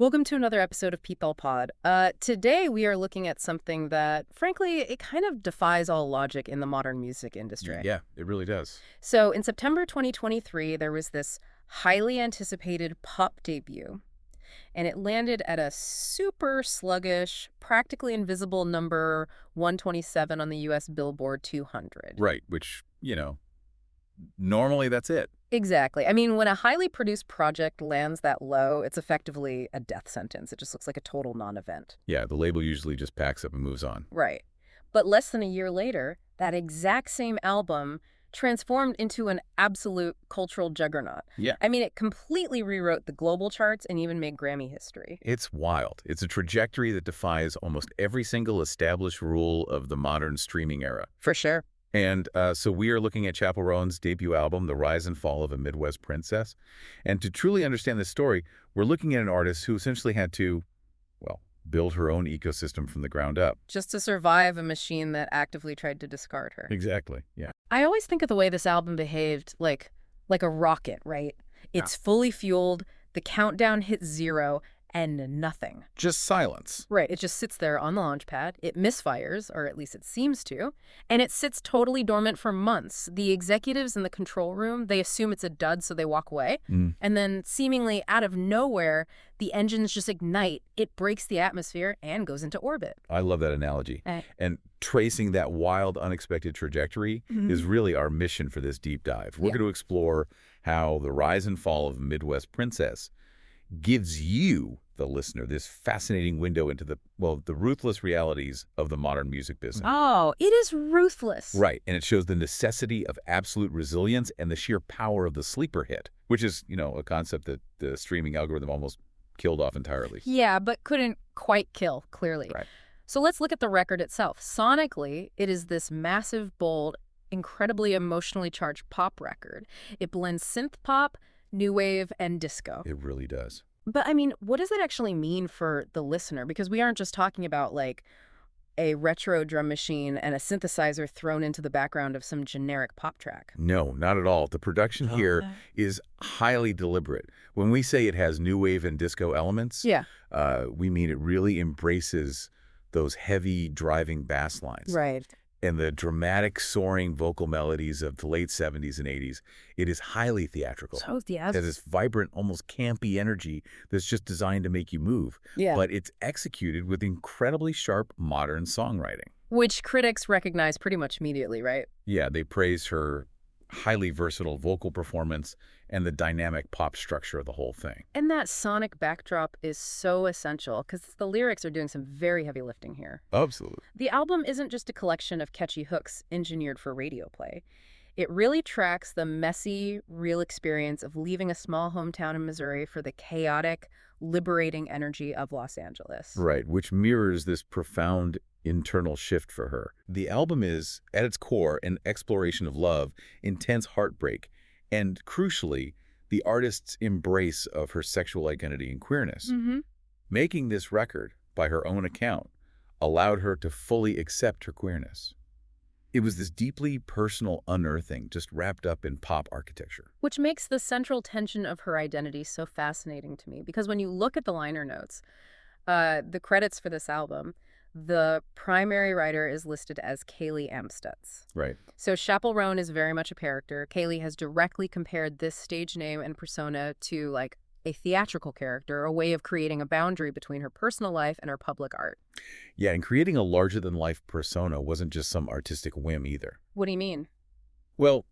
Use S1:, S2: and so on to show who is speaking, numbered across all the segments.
S1: Welcome to another episode of People Pod. Today we are looking at something that, frankly, it kind of defies all logic in the modern music industry.
S2: Yeah, it really does.
S1: So in September 2023, there was this highly anticipated pop debut, and it landed at a super sluggish, practically invisible number 127 on the US Billboard 200.
S2: Right, which, normally that's it.
S1: Exactly. I mean, when a highly produced project lands that low, it's effectively a death sentence. It just looks like a total non-event.
S2: Yeah, the label usually just packs up and moves on.
S1: Right. But less than a year later, that exact same album transformed into an absolute cultural juggernaut.
S2: Yeah.
S1: I mean, it completely rewrote the global charts and even made Grammy history.
S2: It's wild. It's a trajectory that defies almost every single established rule of the modern streaming era.
S1: For sure.
S2: And so we are looking at Chappell Roan's debut album, The Rise and Fall of a Midwest Princess. And to truly understand this story, we're looking at an artist who essentially had to, build her own ecosystem from the ground up.
S1: Just to survive a machine that actively tried to discard her.
S2: Exactly, yeah.
S1: I always think of the way this album behaved like a rocket, right? It's fully fueled, the countdown hits 0, and nothing.
S2: Just silence.
S1: Right. It just sits there on the launch pad. It misfires, or at least it seems to, and it sits totally dormant for months. The executives in the control room, they assume it's a dud, so they walk away. And then seemingly out of nowhere, the engines just ignite. It breaks the atmosphere and goes into orbit.
S2: I love that analogy. And tracing that wild, unexpected trajectory is really our mission for this deep dive. We're going to explore how the rise and fall of Midwest Princess gives you, the listener, this fascinating window into the ruthless realities of the modern music business.
S1: Oh, it is ruthless.
S2: Right, and it shows the necessity of absolute resilience and the sheer power of the sleeper hit, which is, a concept that the streaming algorithm almost killed off entirely.
S1: Yeah, but couldn't quite kill, clearly.
S2: Right.
S1: So let's look at the record itself. Sonically, it is this massive, bold, incredibly emotionally charged pop record. It blends synth pop, new wave, and disco.
S2: It really does.
S1: But, I mean, what does that actually mean for the listener? Because we aren't just talking about, like, a retro drum machine and a synthesizer thrown into the background of some generic pop track.
S2: No, not at all. The production here is highly deliberate. When we say it has new wave and disco elements, we mean it really embraces those heavy driving bass lines.
S1: Right.
S2: And the dramatic, soaring vocal melodies of the late 70s and 80s. It is highly theatrical.
S1: So theatrical.
S2: It has this vibrant, almost campy energy that's just designed to make you move.
S1: Yeah.
S2: But it's executed with incredibly sharp modern songwriting.
S1: Which critics recognize pretty much immediately, right?
S2: Yeah, they praise her highly versatile vocal performance and the dynamic pop structure of the whole thing.
S1: And that sonic backdrop is so essential because the lyrics are doing some very heavy lifting here.
S2: Absolutely.
S1: The album isn't just a collection of catchy hooks engineered for radio play. It really tracks the messy, real experience of leaving a small hometown in Missouri for the chaotic, liberating energy of Los Angeles.
S2: Right, which mirrors this profound internal shift for her. The album is, at its core, an exploration of love, intense heartbreak, and, crucially, the artist's embrace of her sexual identity and queerness. Making this record, by her own account, allowed her to fully accept her queerness. It was this deeply personal unearthing just wrapped up in pop architecture.
S1: Which makes the central tension of her identity so fascinating to me, because when you look at the liner notes, the credits for this album, the primary writer is listed as Kayleigh Amstutz.
S2: Right.
S1: So Chappell Roan is very much a character. Kayleigh has directly compared this stage name and persona to, like, a theatrical character, a way of creating a boundary between her personal life and her public art.
S2: Yeah, and creating a larger-than-life persona wasn't just some artistic whim either.
S1: What do you mean?
S2: Well,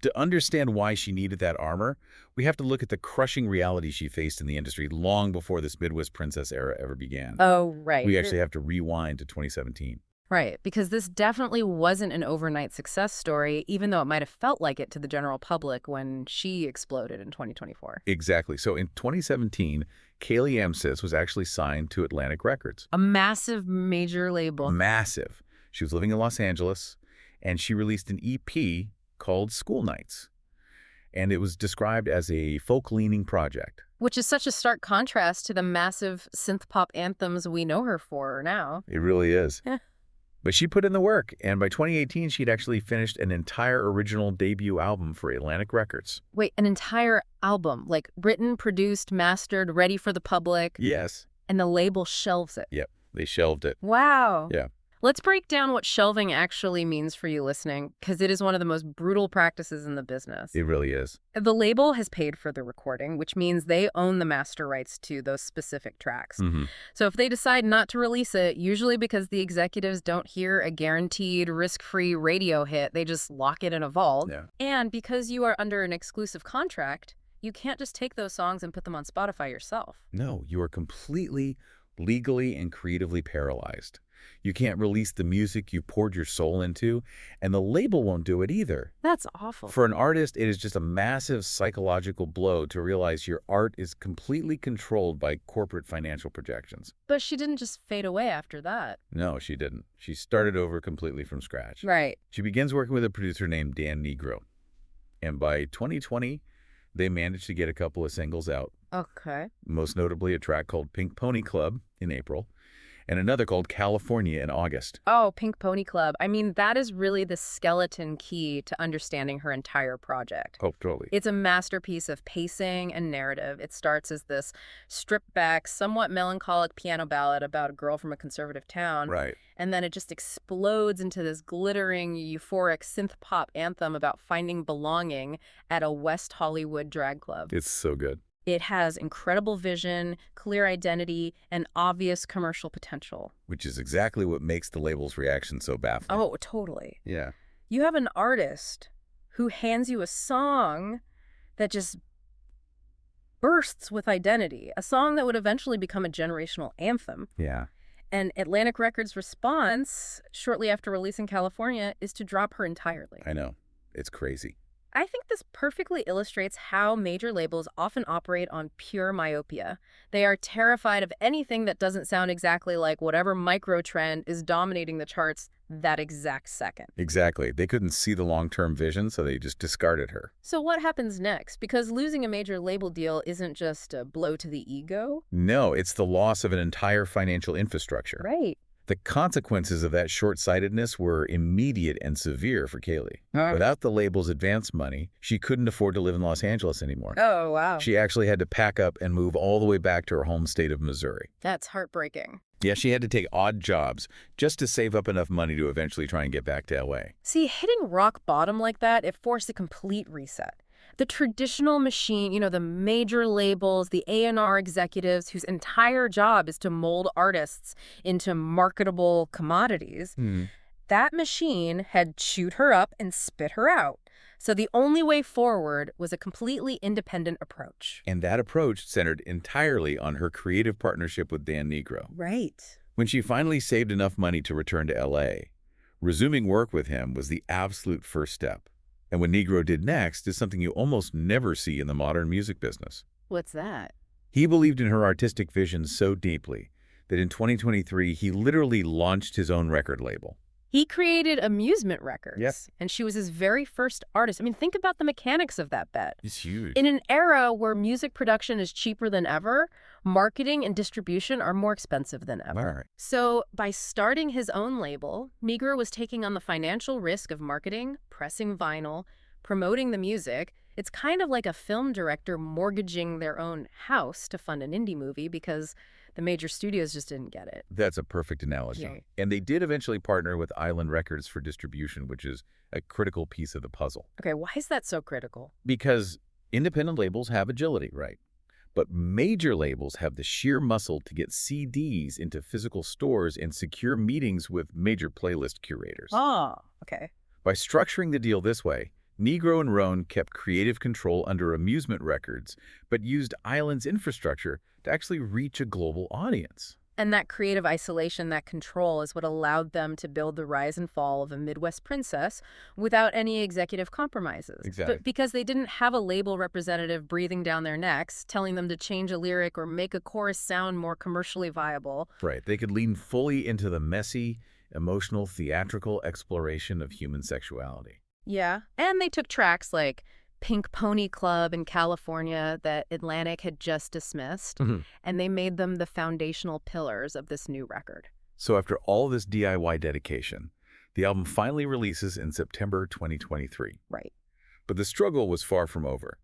S2: to understand why she needed that armor, we have to look at the crushing reality she faced in the industry long before this Midwest Princess era ever began.
S1: Oh, right.
S2: We actually have to rewind to 2017.
S1: Right, because this definitely wasn't an overnight success story, even though it might have felt like it to the general public when she exploded in 2024.
S2: Exactly. So in 2017, Kayleigh Amstutz was actually signed to Atlantic Records.
S1: A massive major label.
S2: Massive. She was living in Los Angeles, and she released an EP called School Nights. And it was described as a folk-leaning project.
S1: Which is such a stark contrast to the massive synth-pop anthems we know her for now.
S2: It really is. But she put in the work, and by 2018, she'd actually finished an entire original debut album for Atlantic Records.
S1: Wait, an entire album, like written, produced, mastered, ready for the public?
S2: Yes.
S1: And the label shelves it?
S2: Yep, they shelved it.
S1: Wow.
S2: Yeah.
S1: Let's break down what shelving actually means for you listening, because it is one of the most brutal practices in the business.
S2: It really is.
S1: The label has paid for the recording, which means they own the master rights to those specific tracks. So if they decide not to release it, usually because the executives don't hear a guaranteed risk-free radio hit, they just lock it in a vault.
S2: Yeah.
S1: And because you are under an exclusive contract, you can't just take those songs and put them on Spotify yourself.
S2: No, you are completely legally and creatively paralyzed. You can't release the music you poured your soul into, and the label won't do it either.
S1: That's awful.
S2: For an artist, it is just a massive psychological blow to realize your art is completely controlled by corporate financial projections.
S1: But she didn't just fade away after that.
S2: No, she didn't. She started over completely from scratch.
S1: Right.
S2: She begins working with a producer named Dan Nigro. And by 2020, they managed to get a couple of singles out.
S1: Okay.
S2: Most notably a track called Pink Pony Club in April, and another called California in August.
S1: Oh, Pink Pony Club. I mean, that is really the skeleton key to understanding her entire project.
S2: Oh, totally.
S1: It's a masterpiece of pacing and narrative. It starts as this stripped-back, somewhat melancholic piano ballad about a girl from a conservative town.
S2: Right.
S1: And then it just explodes into this glittering, euphoric synth-pop anthem about finding belonging at a West Hollywood drag club.
S2: It's so good.
S1: It has incredible vision, clear identity, and obvious commercial potential.
S2: Which is exactly what makes the label's reaction so baffling.
S1: Oh, totally.
S2: Yeah.
S1: You have an artist who hands you a song that just bursts with identity, a song that would eventually become a generational anthem.
S2: Yeah.
S1: And Atlantic Records' response, shortly after releasing California, is to drop her entirely.
S2: I know. It's crazy.
S1: I think this perfectly illustrates how major labels often operate on pure myopia. They are terrified of anything that doesn't sound exactly like whatever micro trend is dominating the charts that exact second.
S2: Exactly. They couldn't see the long-term vision, so they just discarded her.
S1: So what happens next? Because losing a major label deal isn't just a blow to the ego.
S2: No, it's the loss of an entire financial infrastructure.
S1: Right.
S2: The consequences of that short-sightedness were immediate and severe for Kayleigh. Without the label's advance money, she couldn't afford to live in Los Angeles anymore.
S1: Oh, wow.
S2: She actually had to pack up and move all the way back to her home state of Missouri.
S1: That's heartbreaking.
S2: Yeah, she had to take odd jobs just to save up enough money to eventually try and get back to L.A.
S1: See, hitting rock bottom like that, it forced a complete reset. The traditional machine, you know, the major labels, the A&R executives whose entire job is to mold artists into marketable commodities, that machine had chewed her up and spit her out. So the only way forward was a completely independent approach.
S2: And that approach centered entirely on her creative partnership with Dan Nigro.
S1: Right.
S2: When she finally saved enough money to return to L.A., resuming work with him was the absolute first step. And what Nigro did next is something you almost never see in the modern music business.
S1: What's that?
S2: He believed in her artistic vision so deeply that in 2023, he literally launched his own record label.
S1: He created Amusement Records.
S2: Yep.
S1: And she was his very first artist. I mean, think about the mechanics of that bet.
S2: It's huge.
S1: In an era where music production is cheaper than ever, marketing and distribution are more expensive than ever.
S2: Right.
S1: So by starting his own label, Nigro was taking on the financial risk of marketing, pressing vinyl, promoting the music. It's kind of like a film director mortgaging their own house to fund an indie movie because the major studios just didn't get it.
S2: That's a perfect analogy.
S1: Yeah.
S2: And they did eventually partner with Island Records for distribution, which is a critical piece of the puzzle.
S1: Okay, why is that so critical?
S2: Because independent labels have agility, right? But major labels have the sheer muscle to get CDs into physical stores and secure meetings with major playlist curators.
S1: Oh, okay.
S2: By structuring the deal this way, Nigro and Roan kept creative control under Amusement Records, but used Island's infrastructure to actually reach a global audience.
S1: And that creative isolation, that control, is what allowed them to build the rise and fall of a Midwest princess without any executive compromises.
S2: Exactly.
S1: But because they didn't have a label representative breathing down their necks, telling them to change a lyric or make a chorus sound more commercially viable.
S2: Right. They could lean fully into the messy, emotional, theatrical exploration of human sexuality.
S1: Yeah. And they took tracks like Pink Pony Club in California that Atlantic had just dismissed, and they made them the foundational pillars of this new record.
S2: So after all this DIY dedication, the album finally releases in September 2023.
S1: Right.
S2: But the struggle was far from over.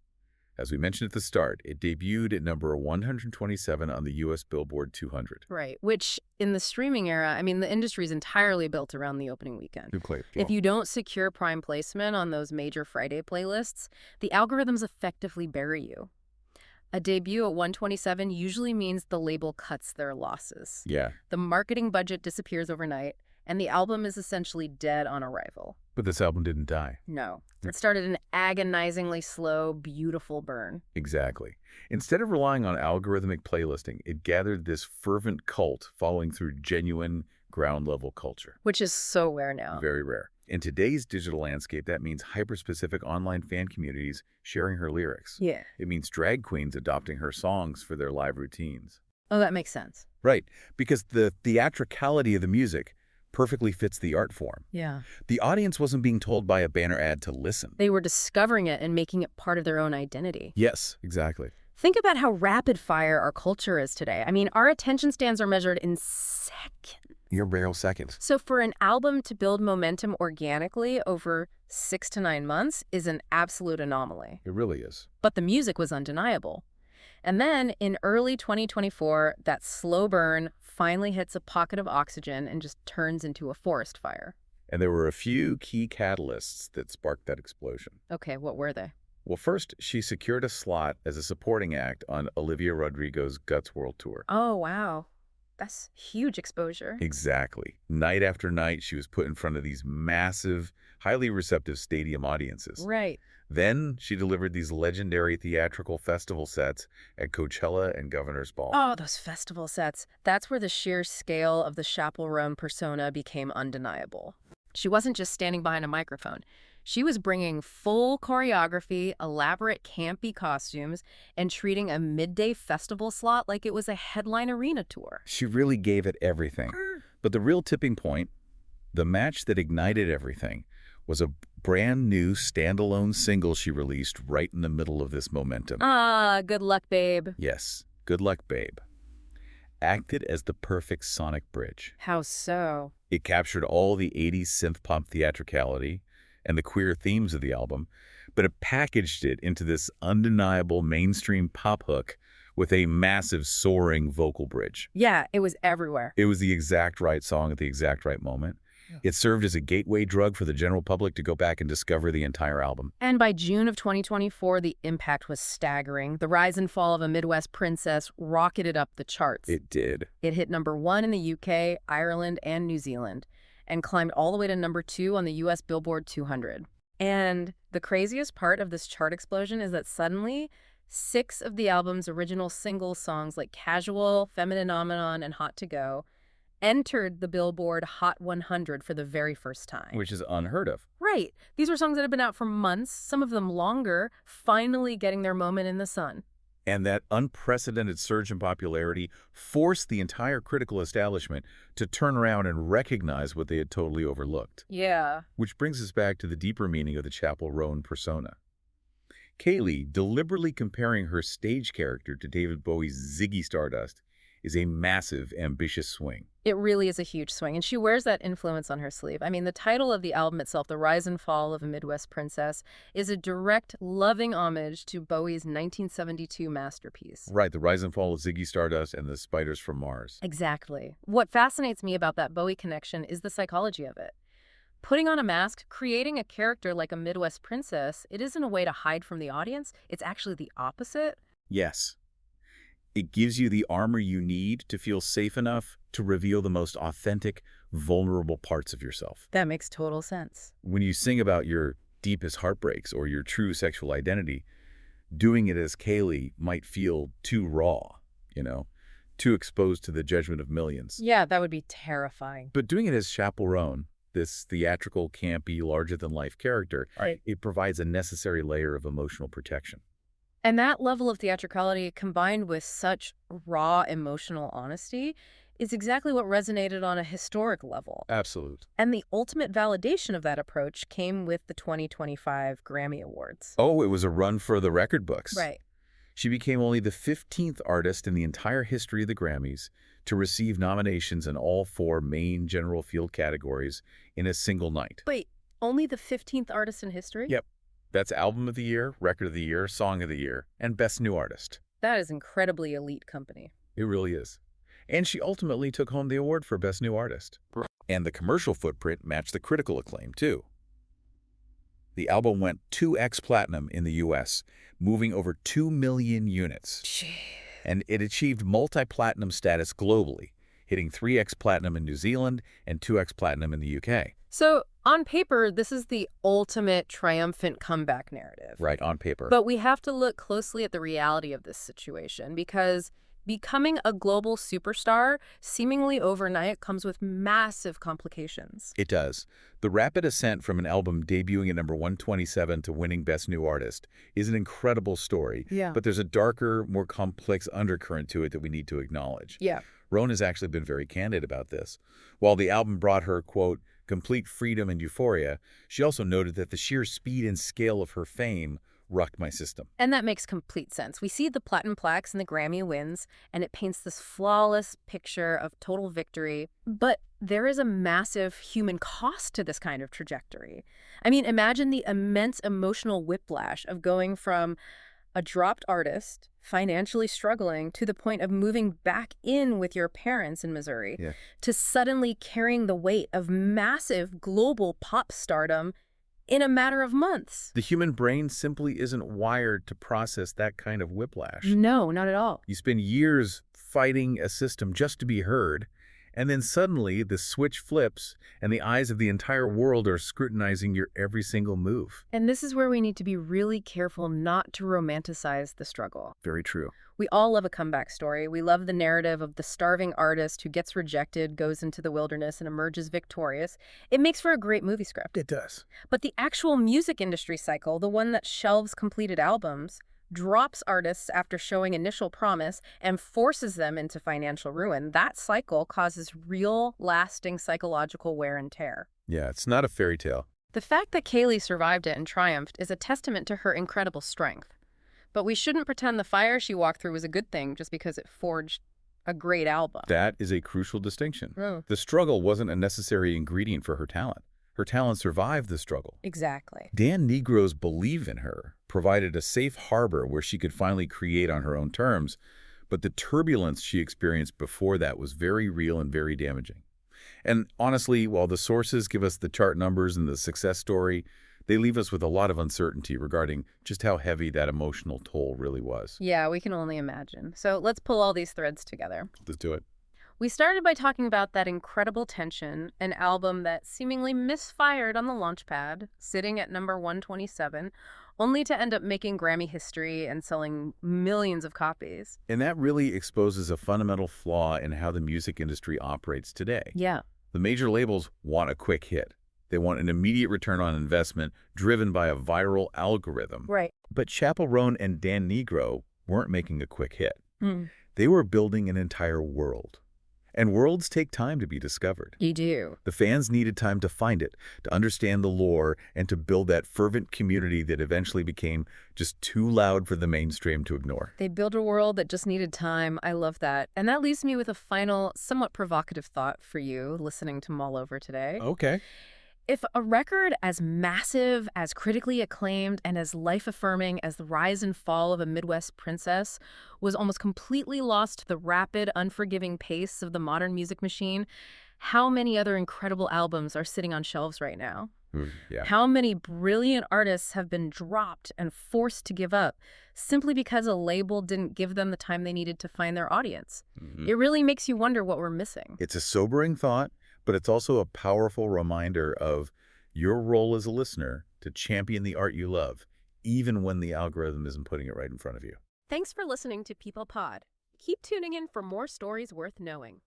S2: As we mentioned at the start, it debuted at number 127 on the U.S. Billboard 200.
S1: Right, which in the streaming era, I mean, the industry is entirely built around the opening weekend. If you don't secure prime placement on those major Friday playlists, the algorithms effectively bury you. A debut at 127 usually means the label cuts their losses.
S2: Yeah.
S1: The marketing budget disappears overnight, and the album is essentially dead on arrival.
S2: But this album didn't die.
S1: No. It started an agonizingly slow, beautiful burn.
S2: Exactly. Instead of relying on algorithmic playlisting, it gathered this fervent cult following through genuine ground-level culture.
S1: Which is so rare now.
S2: Very rare. In today's digital landscape, that means hyper-specific online fan communities sharing her lyrics.
S1: Yeah.
S2: It means drag queens adopting her songs for their live routines.
S1: Oh, that makes sense.
S2: Right, because the theatricality of the music perfectly fits the art form.
S1: Yeah.
S2: The audience wasn't being told by a banner ad to listen.
S1: They were discovering it and making it part of their own identity.
S2: Yes, exactly.
S1: Think about how rapid fire our culture is today. I mean, our attention spans are measured in seconds.
S2: Your barrel seconds.
S1: So for an album to build momentum organically over 6 to 9 months is an absolute anomaly.
S2: It really is.
S1: But the music was undeniable. And then in early 2024, that slow burn finally hits a pocket of oxygen and just turns into a forest fire.
S2: And there were a few key catalysts that sparked that explosion.
S1: Okay, what were they?
S2: Well, first, she secured a slot as a supporting act on Olivia Rodrigo's Guts World Tour.
S1: Oh, wow. That's huge exposure.
S2: Exactly. Night after night, she was put in front of these massive, highly receptive stadium audiences.
S1: Right.
S2: Then she delivered these legendary theatrical festival sets at Coachella and Governor's Ball.
S1: Oh, those festival sets. That's where the sheer scale of the Chappell Roan persona became undeniable. She wasn't just standing behind a microphone. She was bringing full choreography, elaborate campy costumes, and treating a midday festival slot like it was a headline arena tour.
S2: She really gave it everything. But the real tipping point, the match that ignited everything, was a brand new standalone single she released right in the middle of this momentum.
S1: Ah, good luck, babe.
S2: Yes, Good Luck Babe. Acted as the perfect sonic bridge.
S1: How so?
S2: It captured all the 80s synth-pop theatricality and the queer themes of the album, but it packaged it into this undeniable mainstream pop hook with a massive soaring vocal bridge.
S1: Yeah, it was everywhere.
S2: It was the exact right song at the exact right moment. It served as a gateway drug for the general public to go back and discover the entire album.
S1: And by June of 2024, the impact was staggering. The rise and fall of a Midwest princess rocketed up the charts.
S2: It did.
S1: It hit #1 in the UK, Ireland, and New Zealand, and climbed all the way to #2 on the US Billboard 200. And the craziest part of this chart explosion is that suddenly 6 of the album's original single songs like Casual, Femininomenon, and Hot to Go entered the Billboard Hot 100 for the very first time.
S2: Which is unheard of.
S1: Right. These were songs that had been out for months, some of them longer, finally getting their moment in the sun.
S2: And that unprecedented surge in popularity forced the entire critical establishment to turn around and recognize what they had totally overlooked.
S1: Yeah.
S2: Which brings us back to the deeper meaning of the Chappell Roan persona. Kayleigh deliberately comparing her stage character to David Bowie's Ziggy Stardust is a massive, ambitious swing.
S1: It really is a huge swing, and she wears that influence on her sleeve. I mean, the title of the album itself, The Rise and Fall of a Midwest Princess, is a direct, loving homage to Bowie's 1972 masterpiece.
S2: Right, The Rise and Fall of Ziggy Stardust and the Spiders from Mars.
S1: Exactly. What fascinates me about that Bowie connection is the psychology of it. Putting on a mask, creating a character like a Midwest princess, it isn't a way to hide from the audience. It's actually the opposite.
S2: Yes. It gives you the armor you need to feel safe enough to reveal the most authentic, vulnerable parts of yourself.
S1: That makes total sense.
S2: When you sing about your deepest heartbreaks or your true sexual identity, doing it as Kayleigh might feel too raw, too exposed to the judgment of millions.
S1: Yeah, that would be terrifying.
S2: But doing it as Chappell Roan, this theatrical, campy, larger-than-life character, it provides a necessary layer of emotional protection.
S1: And that level of theatricality combined with such raw emotional honesty is exactly what resonated on a historic level.
S2: Absolute.
S1: And the ultimate validation of that approach came with the 2025 Grammy Awards.
S2: Oh, it was a run for the record books.
S1: Right.
S2: She became only the 15th artist in the entire history of the Grammys to receive nominations in all 4 main general field categories in a single night.
S1: Wait, only the 15th artist in history?
S2: Yep. That's Album of the Year, Record of the Year, Song of the Year, and Best New Artist.
S1: That is incredibly elite company.
S2: It really is. And she ultimately took home the award for Best New Artist. And the commercial footprint matched the critical acclaim, too. The album went 2x platinum in the U.S., moving over 2 million units.
S1: Jeez.
S2: And it achieved multi-platinum status globally, hitting 3x platinum in New Zealand and 2x platinum in the UK.
S1: So, on paper, this is the ultimate triumphant comeback narrative.
S2: Right, on paper.
S1: But we have to look closely at the reality of this situation, because becoming a global superstar seemingly overnight comes with massive complications.
S2: It does. The rapid ascent from an album debuting at number 127 to winning Best New Artist is an incredible story.
S1: Yeah.
S2: But there's a darker, more complex undercurrent to it that we need to acknowledge.
S1: Yeah.
S2: Roan has actually been very candid about this. While the album brought her, quote, complete freedom and euphoria, she also noted that the sheer speed and scale of her fame rocked my system.
S1: And that makes complete sense. We see the platinum plaques and the Grammy wins, and it paints this flawless picture of total victory. But there is a massive human cost to this kind of trajectory. I mean, imagine the immense emotional whiplash of going from a dropped artist, financially struggling, to the point of moving back in with your parents in Missouri, to suddenly carrying the weight of massive global pop stardom in a matter of months.
S2: The human brain simply isn't wired to process that kind of whiplash.
S1: No, not at all.
S2: You spend years fighting a system just to be heard, and then suddenly the switch flips and the eyes of the entire world are scrutinizing your every single move.
S1: And this is where we need to be really careful not to romanticize the struggle.
S2: Very true.
S1: We all love a comeback story. We love the narrative of the starving artist who gets rejected, goes into the wilderness, and emerges victorious. It makes for a great movie script.
S2: It does.
S1: But the actual music industry cycle, the one that shelves completed albums, drops artists after showing initial promise, and forces them into financial ruin, that cycle causes real, lasting psychological wear and tear.
S2: Yeah, it's not a fairy tale.
S1: The fact that Kayleigh survived it and triumphed is a testament to her incredible strength. But we shouldn't pretend the fire she walked through was a good thing just because it forged a great album.
S2: That is a crucial distinction.
S1: Oh.
S2: The struggle wasn't a necessary ingredient for her talent. Her talent survived the struggle.
S1: Exactly.
S2: Dan Nigro's belief in her provided a safe harbor where she could finally create on her own terms, but the turbulence she experienced before that was very real and very damaging. And honestly, while the sources give us the chart numbers and the success story, they leave us with a lot of uncertainty regarding just how heavy that emotional toll really was.
S1: Yeah, we can only imagine. So let's pull all these threads together.
S2: Let's do it.
S1: We started by talking about that incredible tension, an album that seemingly misfired on the launchpad, sitting at number 127, only to end up making Grammy history and selling millions of copies.
S2: And that really exposes a fundamental flaw in how the music industry operates today.
S1: Yeah.
S2: The major labels want a quick hit. They want an immediate return on investment driven by a viral algorithm.
S1: Right.
S2: But Chappell Roan and Dan Nigro weren't making a quick hit.
S1: Mm.
S2: They were building an entire world. And worlds take time to be discovered.
S1: You do.
S2: The fans needed time to find it, to understand the lore, and to build that fervent community that eventually became just too loud for the mainstream to ignore.
S1: They built a world that just needed time. I love that. And that leaves me with a final, somewhat provocative thought for you listening to Mull Over today.
S2: Okay.
S1: If a record as massive, as critically acclaimed, and as life-affirming as the rise and fall of a Midwest princess was almost completely lost to the rapid, unforgiving pace of the modern music machine, how many other incredible albums are sitting on shelves right now?
S2: Yeah.
S1: How many brilliant artists have been dropped and forced to give up simply because a label didn't give them the time they needed to find their audience? It really makes you wonder what we're missing.
S2: It's a sobering thought, but it's also a powerful reminder of your role as a listener to champion the art you love, even when the algorithm isn't putting it right in front of you.
S1: Thanks for listening to People Pod. Keep tuning in for more stories worth knowing.